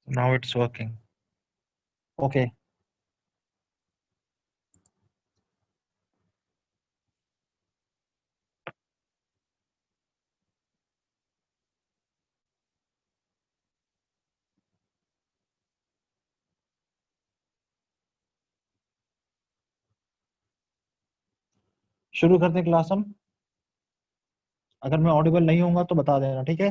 Now it's working. Okay. शुरू करते हैं क्लास हम। अगर मैं ऑडिबल नहीं होऊंगा तो बता देना, ठीक है?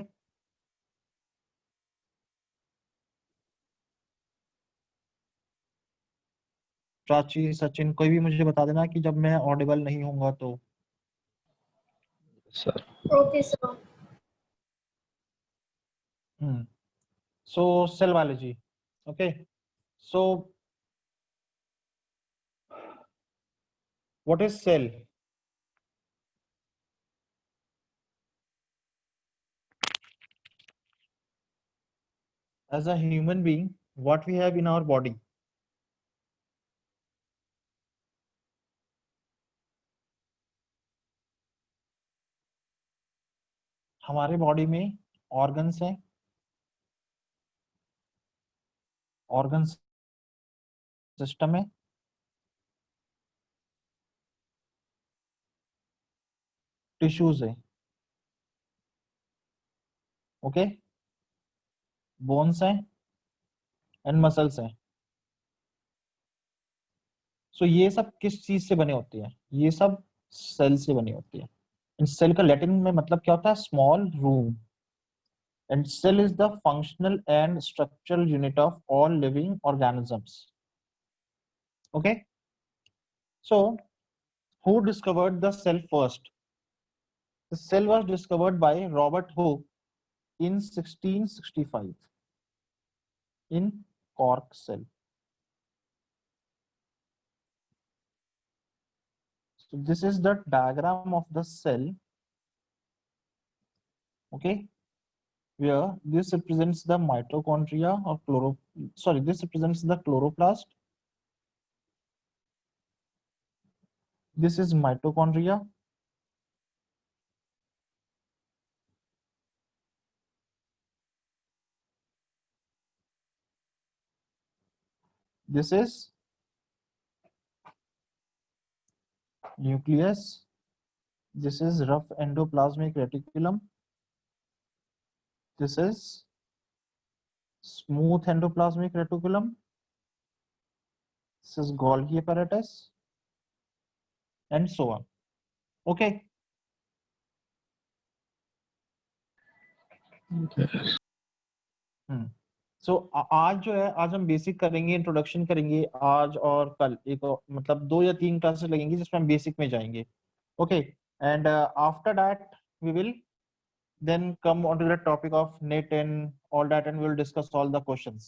प्राची, सचिन, कोई भी मुझे बता देना कि जब मैं ऑडिबल नहीं होऊंगा तो। Sir Okay, sir. So cell biology. Okay. So what is cell? As a human being, what we have in our body? हमारे बॉडी में ऑर्गन्स हैं, ऑर्गन सिस्टम है, टिश्यूज है, ओके, बोन्स हैं एंड मसल्स हैं। सो ये सब किस चीज से बने होती है? ये सब सेल से बनी होती है। इन सेल का लैटिन में मतलब क्या होता है? Small room. And cell is the functional and structural unit of all living organisms. Okay. So who discovered the cell first? The cell was discovered by Robert Hooke in 1665 in Cork cell. So this is the diagram of the cell. Okay, where this represents the mitochondria or this represents the chloroplast. This is mitochondria. This is nucleus. This is rough endoplasmic reticulum. This is smooth endoplasmic reticulum. This is Golgi apparatus, and so on. Okay. So आज जो है, आज हम basic करेंगे, introduction करेंगे आज और कल। एक मतलब 2 या 3 क्लासेस लगेंगी जिसमें हम बेसिक में जाएंगे। Okay, and after that we will then come on to the topic of net and all that, and we'll discuss all the questions.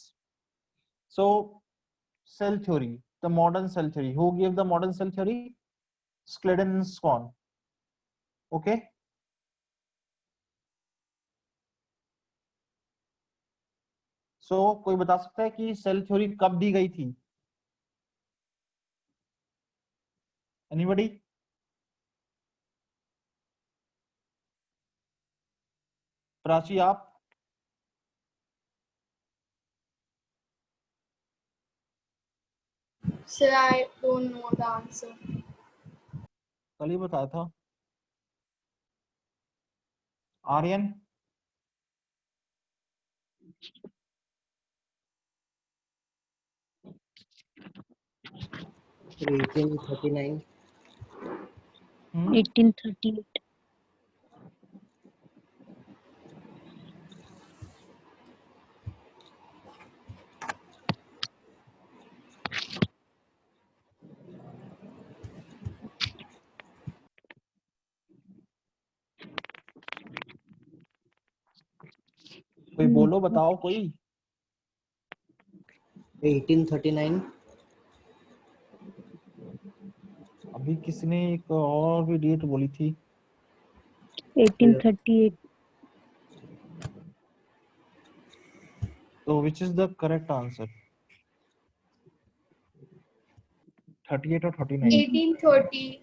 So cell theory, the modern cell theory. Who gave the modern cell theory? Schleiden-Swan. Okay. So कोई बता सकता है कि cell theory कब दी गई थी? Anybody? Prachi आप? Sir, I don't know the answer. कल ही बताया था। आर्यन? 1839. 1838. कोई बोलो, बताओ कोई। 1839. अभी किसने एक और भी डेट बोली थी? 1838. तो which is the correct answer? 38 और 39? 1830.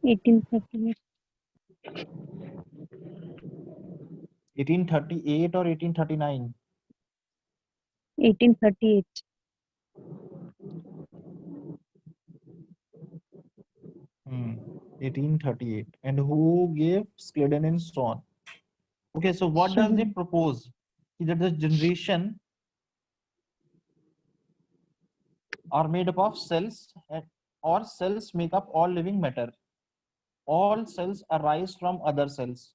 1838. 1838 और 1839? 1838. 1838. And who gave Sladen and Stone? Okay, so what does it propose? That the generation are made up of cells, or cells make up all living matter. All cells arise from other cells,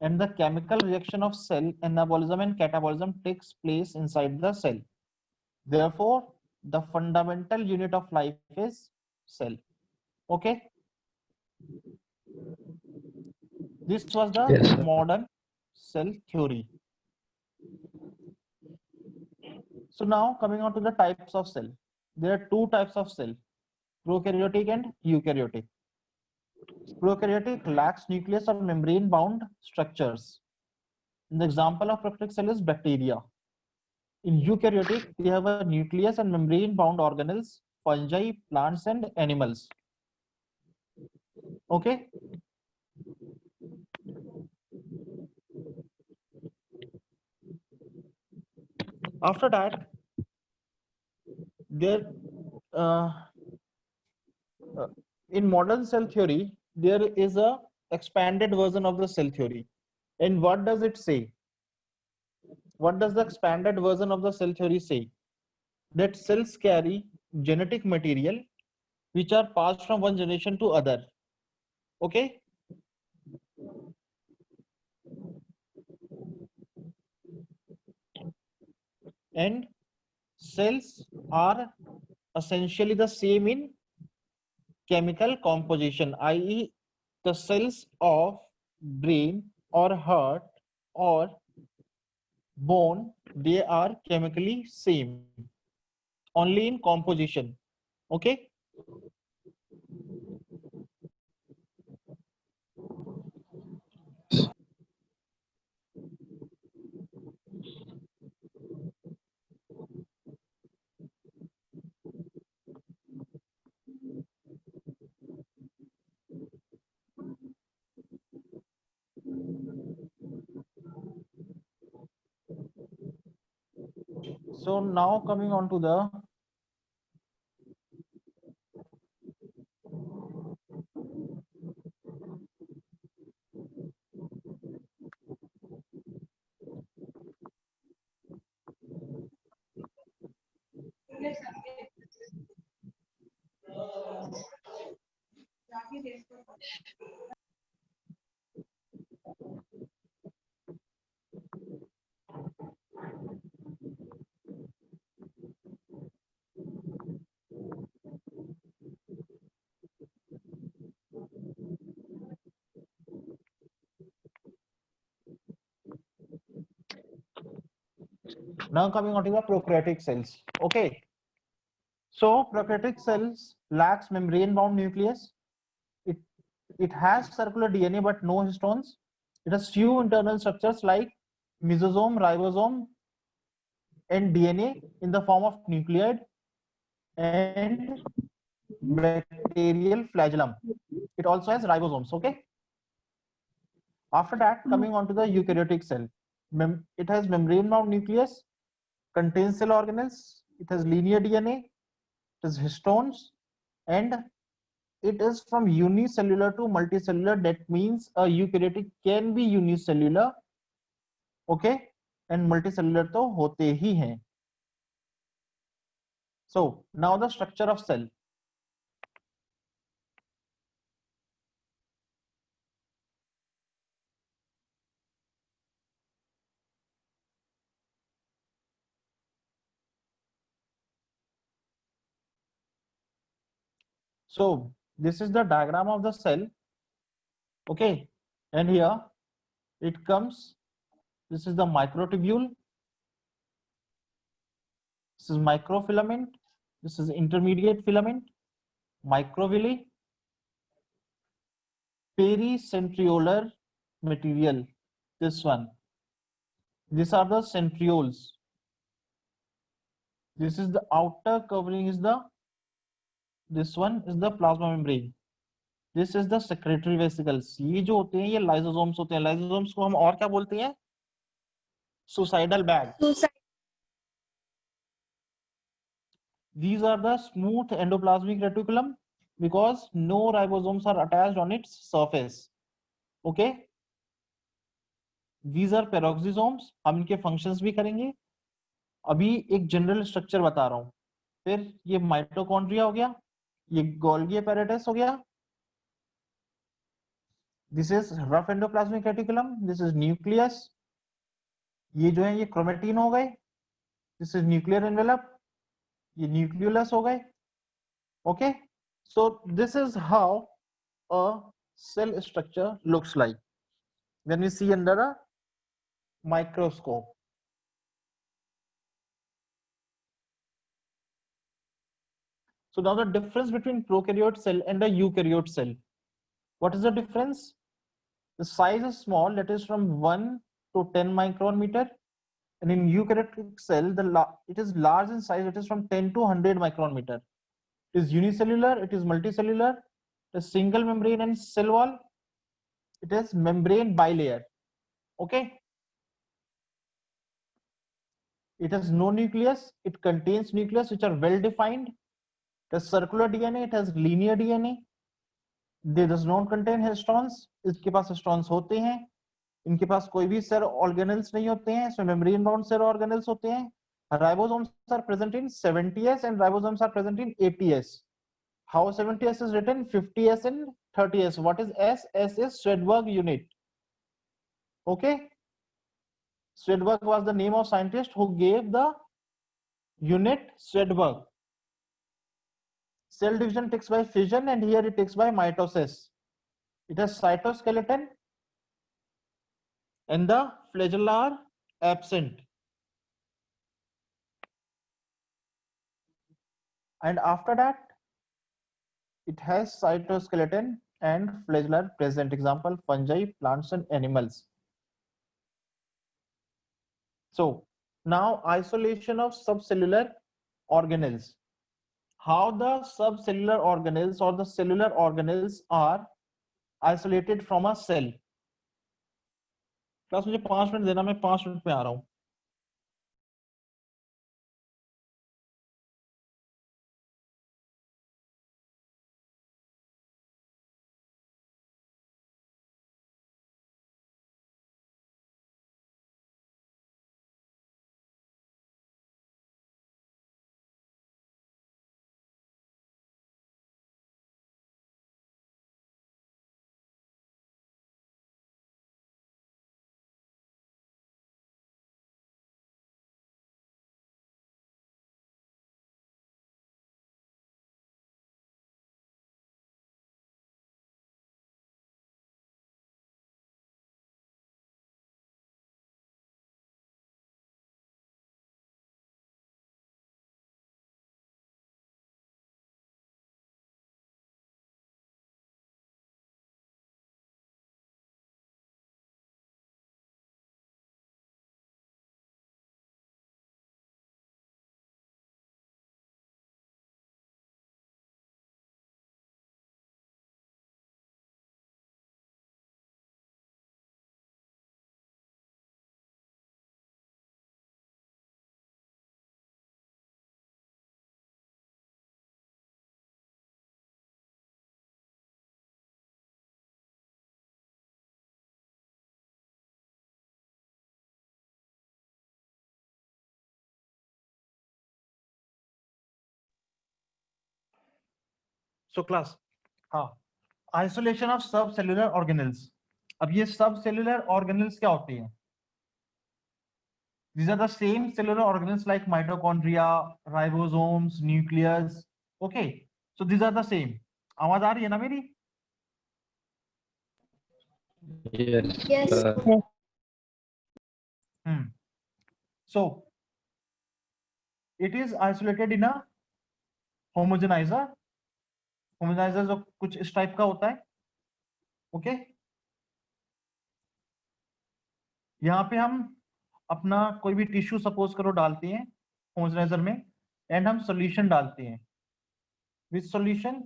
and the chemical reaction of cell anabolism and catabolism takes place inside the cell. Therefore, the fundamental unit of life is cell. Okay, this was the Yes, sir. modern cell theory. So now coming on to the types of cell. There are two types of cell: prokaryotic and eukaryotic. Prokaryotic lacks nucleus or membrane bound structures. The example of prokaryotic cell is bacteria. In eukaryotic, they have a nucleus and membrane bound organelles, fungi, plants, and animals. Okay. After that, there in modern cell theory, there is a expanded version of the cell theory. And what does it say? What does the expanded version of the cell theory say? That cells carry genetic material which are passed from one generation to other. Okay. And cells are essentially the same in chemical composition, i.e. the cells of brain or heart or bone, they are chemically same, only in composition. Okay. So now coming on to the now coming on to the prokaryotic cells. Okay. So prokaryotic cells lacks membrane bound nucleus. It has circular DNA but no histones. It has few internal structures like mesosome, ribosome, and DNA in the form of nucleoid and bacterial flagellum. It also has ribosomes. Okay. After that, coming on to the eukaryotic cell. It has membrane-bound nucleus, contains cell organelles, it has linear DNA, it has histones, and it is from unicellular to multicellular. That means a eukaryotic can be unicellular, okay, and multicellular तो होते ही हैं. So now the structure of cell. So this is the diagram of the cell, okay, and here it comes. This is the microtubule. This is microfilament. This is intermediate filament, microvilli, pericentriolar material. This one. These are the centrioles. This is the outer covering is the. This one is the plasma membrane. This is the secretory vesicles. ये जो होते हैं ये lysosomes होते हैं. Lysosomes को हम और क्या बोलते हैं? Suicidal bag. Suicide. These are the smooth endoplasmic reticulum because no ribosomes are attached on its surface. Okay. These are peroxisomes. हम इनके functions भी करेंगे. अभी एक जनरल स्ट्रक्चर बता रहा हूं. फिर ये माइटोकॉन्ड्रिया हो गया, ये गोल्गी apparatus हो गया. This is rough endoplasmic reticulum. This is nucleus. ये जो है ये क्रोमेटिन हो गए. This is nuclear envelope. ये nucleolus हो गए. Okay. So this is how a cell structure looks like when we see under a microscope. So now the difference between prokaryote cell and a eukaryote cell. What is the difference? The size is small, that is from 1 to 10 micron meter. And in eukaryotic cell, it is large in size, it is from 10 to 100 micron meter. It is unicellular, it is multicellular, it is single membrane and cell wall, it is membrane bilayer. Okay. It has no nucleus, it contains nucleus which are well defined. It has circular DNA, it has linear DNA. They does not contain histones. इसके पास histones होते हैं. इनके पास कोई भी cell organelles नहीं होते हैं. इसमें membrane bound cell organelles होते हैं. Ribosomes are present in 70S and ribosomes are present in 80S. How 70S is written? 50S and 30S. What is S? S is Swedberg unit. Okay. Swedberg was the name of scientist who gave the unit Swedberg. Cell division takes by fission and here it takes by mitosis. It has cytoskeleton and the flagella are absent. And after that, it has cytoskeleton and flagella present. Example, fungi, plants and animals. So now isolation of subcellular organelles. How the subcellular organelles or the cellular organelles are isolated from a cell. Class मुझे 5 minute देना, मैं 5 minute में आ रहा हूँ. So class, हाँ, isolation of सब cellular organelles. अब ये सब सेलुलर ऑर्गेनल्स क्या होती हैं? These are the same cellular organelles like mitochondria, ribosomes, nucleus. Okay, so these are the same. आवाज आ रही है ना मेरी? Yes. So it is isolated in a homogenizer. Homogenizer जो कुछ इस टाइप का होता है. ओके, यहाँ पे हम अपना कोई भी टिश्यू सपोज करो डालते हैं होमोजेनाइजर में, एंड हम सॉल्यूशन डालते हैं. Which solution?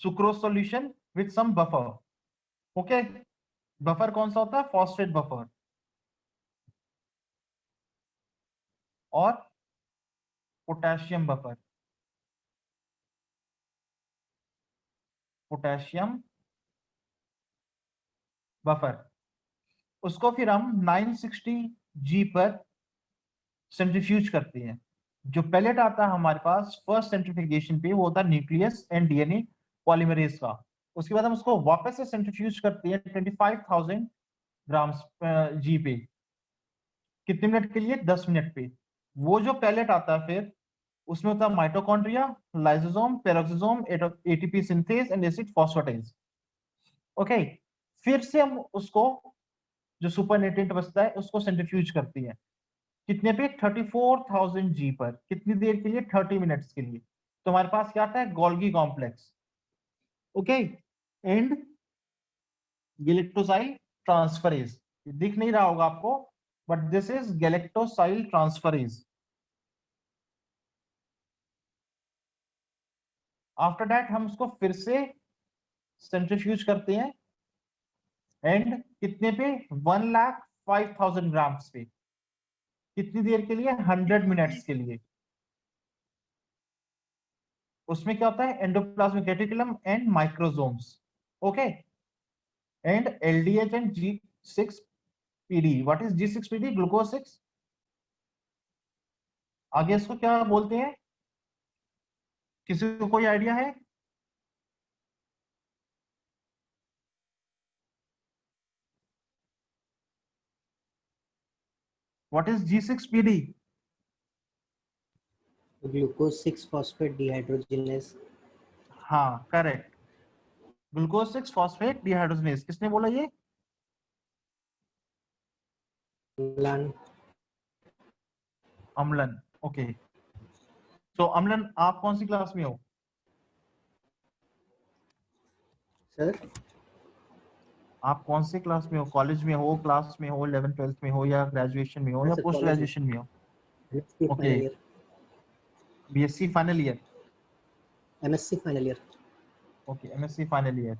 Sucrose solution with some buffer. Okay, buffer कौन सा होता है? फॉस्फेट बफर और पोटेशियम बफर. पोटेशियम बफर, उसको फिर हम 960 G पर सेंट्रीफ्यूज करते हैं. जो पैलेट आता है हमारे पास फर्स्ट सेंट्रीफ्यूगेशन पे, वो होता है न्यूक्लियस एंड डीएनए पॉलीमरेज का. उसके बाद हम उसको वापस से सेंट्रीफ्यूज करते हैं 25,000 ग्राम जी पे. कितने मिनट के लिए? 10 मिनट पे. वो जो पैलेट आता है फिर उसमें होता है mitochondria, lysosome, peroxisome, ATP synthase and acid phosphatase. Okay, फिर से हम उसको जो सुपरनेटेंट बचता है उसको सेंट्रीफ्यूज करती है. कितने पे? 34,000 G पर. कितनी देर के लिए? 30 मिनट्स के लिए. तो हमारे पास क्या आता है? Golgi complex. Okay, and galactosyl transferase. दिख नहीं रहा होगा आपको, but this is galactosyl transferase. After that हम उसको फिर से सेंट्रीफ्यूज करते हैं, एंड कितने पे? 1,05,000 ग्राम्स पे. कितनी देर के लिए? 100 मिनट्स के लिए. उसमें क्या होता है? Endoplasmic reticulum and microsomes. Okay, and LDH and G6PD. What is G6PD? Glucose 6. आगे इसको क्या बोलते हैं? किसी को कोई आइडिया है? What is G6PD? Glucose 6 phosphate dehydrogenase. हाँ, करेक्ट. Glucose 6 phosphate dehydrogenase. किसने बोला ये? Amlan. अम्लन. ओके, तो अम्लन आप कौन सी क्लास में हो? Sir, आप कौन सी क्लास में हो? कॉलेज में हो, क्लास में हो, 11th 12th में हो, या ग्रेजुएशन में हो, या sir, पोस्ट college. ग्रेजुएशन में हो? MSc Okay. final year. BSc final year. MSc final year. Okay, MSc final year.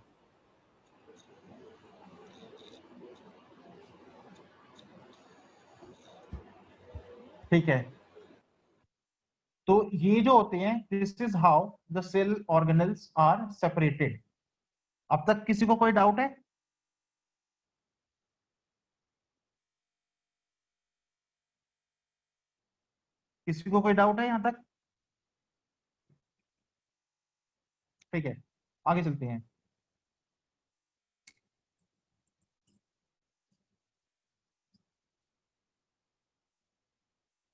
ठीक है, तो ये जो होते हैं, this is how the cell organelles are separated. अब तक किसी को कोई डाउट है? किसी को कोई डाउट है यहां तक? ठीक है, आगे चलते हैं.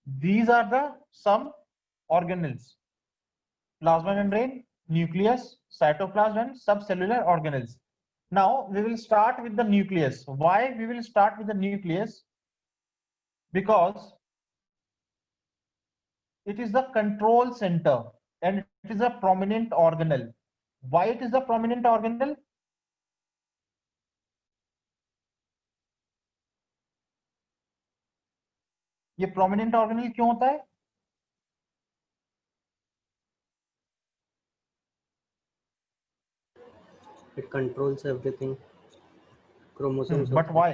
These are the some organelles: plasma membrane, nucleus, cytoplasm, and subcellular organelles. Now we will start with the nucleus. Why we will start with the nucleus? Because it is the control center and it is a prominent organelle. Why it is the prominent organelle? ये prominent organelle क्यों होता है? It controls everything. Chromosomes. But why?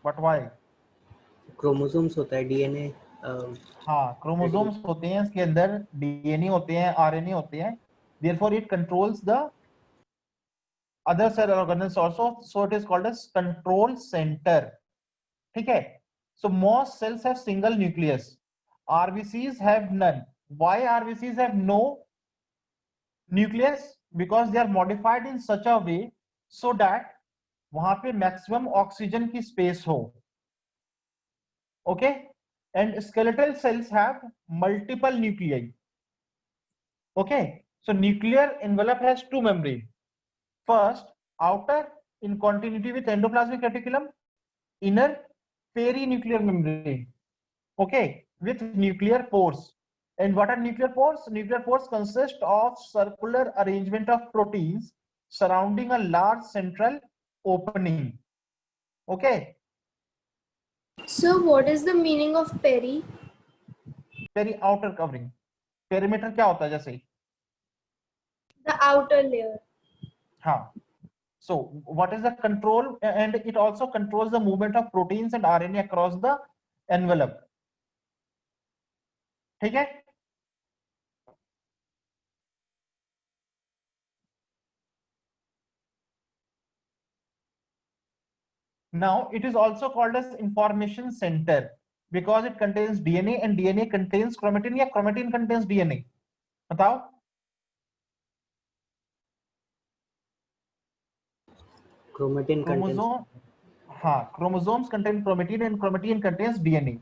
But why? Chromosomes होता है DNA. हाँ, chromosomes होते हैं इसके अंदर, डीएनए होते हैं, आरएनए होते हैं. Therefore it controls the other cell organelles also, so it is called as control center. ठीक है, So most cells have single nucleus. RBCs have none. Why RBCs have no nucleus? Because they are modified in such a way so that वहां पे maximum oxygen की space हो. Okay, and skeletal cells have multiple nuclei. Okay, so nuclear envelope has two membrane. First, outer in continuity with endoplasmic reticulum, inner perinuclear membrane. Okay, with nuclear pores. And what are nuclear pores? Nuclear pores consist of circular arrangement of proteins surrounding a large central opening. Okay. So what is the meaning of peri? Peri outer covering. Perimeter क्या होता है जैसे? The outer layer. हाँ. So what is the control? And it also controls the movement of proteins and RNA across the envelope. ठीक है? Now it is also called as information center because it contains DNA and DNA contains chromatin या chromatin contains DNA. बताओ. Chromatin contains. Chromosome. हाँ, chromosomes contain chromatin and chromatin contains DNA.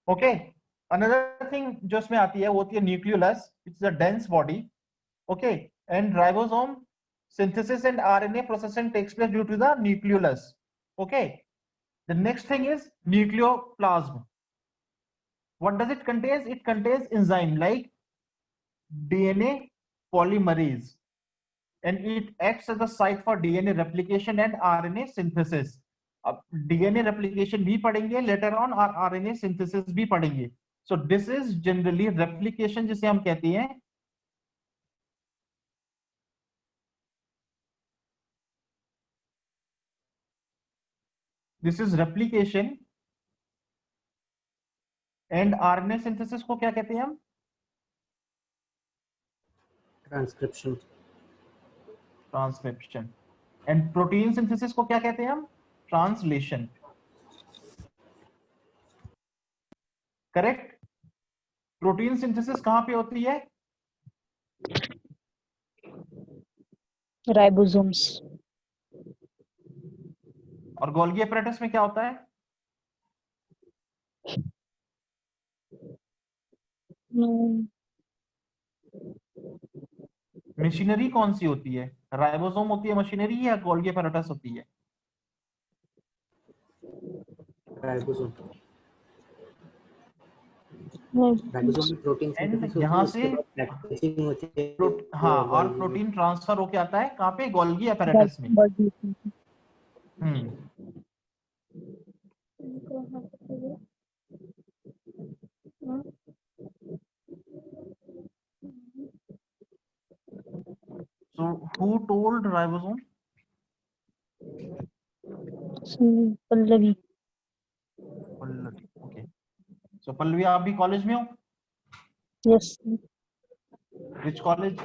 Okay. Another thing जो इसमें आती है वो होती है nucleolus, which is a dense body. Okay. And ribosome synthesis and RNA processing takes place due to the nucleolus. Okay. The next thing is nucleoplasm. What does it contain? It contains enzyme like DNA polymerase, and it acts as a site for DNA replication and RNA synthesis. अब DNA replication भी पढ़ेंगे later on और RNA synthesis भी पढ़ेंगे. So this is generally replication जिसे हम कहते हैं. This is replication and RNA synthesis को क्या कहते हैं हम? Transcription. Transcription. And protein synthesis को क्या कहते हैं हम? Translation. Correct? Protein synthesis कहाँ पे होती है? Ribosomes. और गोल्गी apparatus में क्या होता है? मशीनरी कौन सी होती है? राइबोसोम होती है मशीनरी या गोल्गी apparatus होती है? Ribosome. Ribosome में protein synthesis होती है, यहाँ उसके से बाद packaging होती है. हाँ, और प्रोटीन ट्रांसफर होके आता है कहाँ पे? गोल्गी apparatus में. So who told ribosome? Pallavi. Pallavi. Okay. So Pallavi, आप भी कॉलेज में हो? Yes. Which college?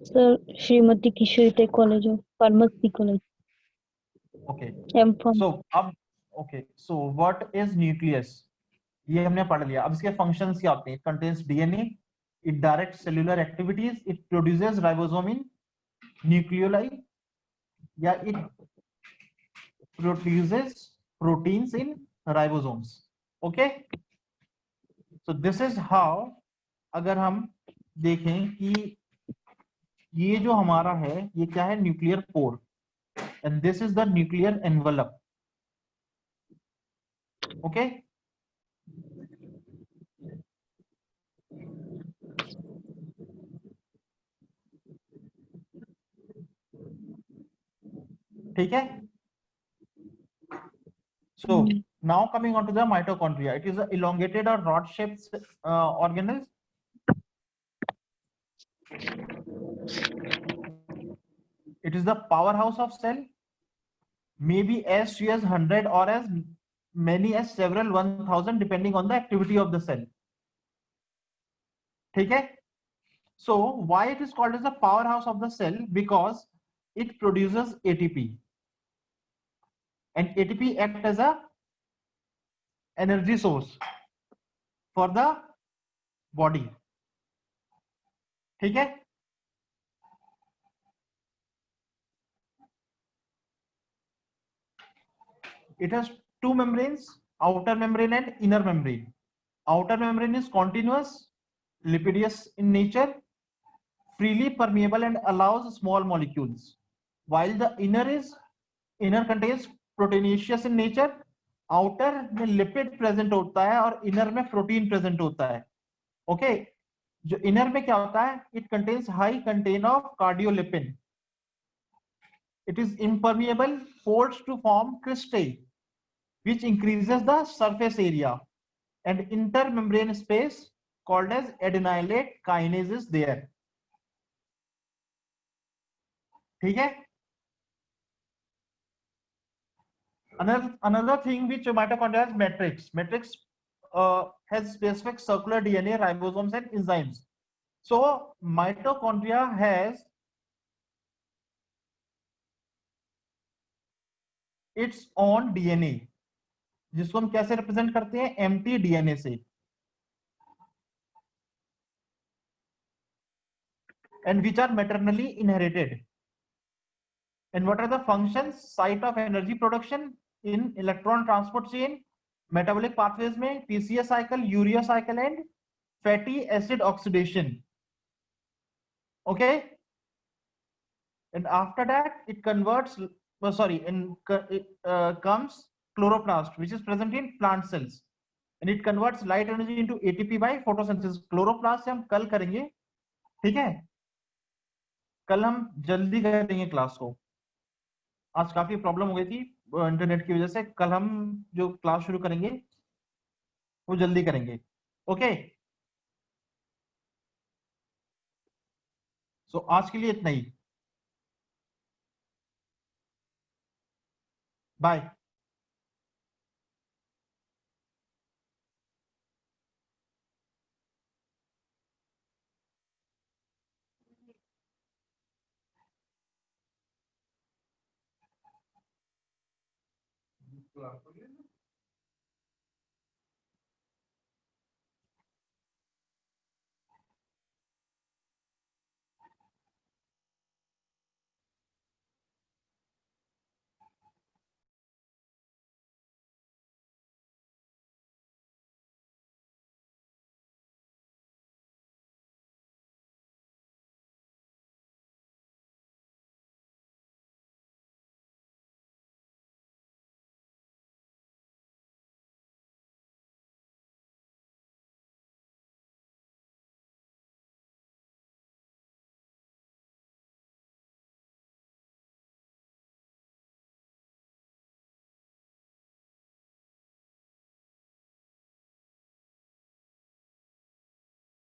Sir, Srimati Kishorite College of Pharmacy College. Okay. I'm from. So अब okay. So what is nucleus? ये हमने पढ़ लिया. अब इसके functions क्या होते हैं? It contains DNA. It directs cellular activities. It produces ribosome in nucleoli. या it produces proteins in ribosomes. Okay. So this is how, अगर हम देखें कि ये जो हमारा है ये क्या है? Nuclear pore. And this is the nuclear envelope. Okay. ठीक है. So now coming on to the mitochondria, it is an elongated or rod-shaped organelle. It is the powerhouse of cell, maybe as few as 100 or as many as several 1000 depending on the activity of the cell. ठीक है. So why it is called as the powerhouse of the cell? Because it produces ATP. And ATP acts as a energy source for the body, ठीक है। It has two membranes, outer membrane and inner membrane. Outer membrane is continuous, lipidous in nature, freely permeable and allows small molecules, while the inner contains proteinaceous in nature. Outer में lipid present होता है और inner में protein present होता है। Okay, जो inner में क्या होता है, it contains high contain of cardiolipin, it is impermeable, folds to form cristae which increases the surface area, and intermembrane space called as adenylate kinase is there, ठीक है। Another thing which mitochondria has matrix. Matrix has specific circular DNA, ribosomes and enzymes. So mitochondria has its own DNA, जिसको हम कैसे represent करते हैं, empty DNA से, and which are maternally inherited. And what are the functions? Site of energy production in electron transport chain, metabolic pathways में PCA cycle, urea cycle and fatty acid oxidation. Okay, and after that it converts, comes chloroplast, which is present in plant cells, and it converts light energy into ATP by photosynthesis. Chloroplast से हम कल करेंगे, ठीक है, कल हम जल्दी करेंगे क्लास को, आज काफी प्रॉब्लम हो गई थी इंटरनेट की वजह से। कल हम जो क्लास शुरू करेंगे वो जल्दी करेंगे। ओके, सो आज के लिए इतना ही, बाय।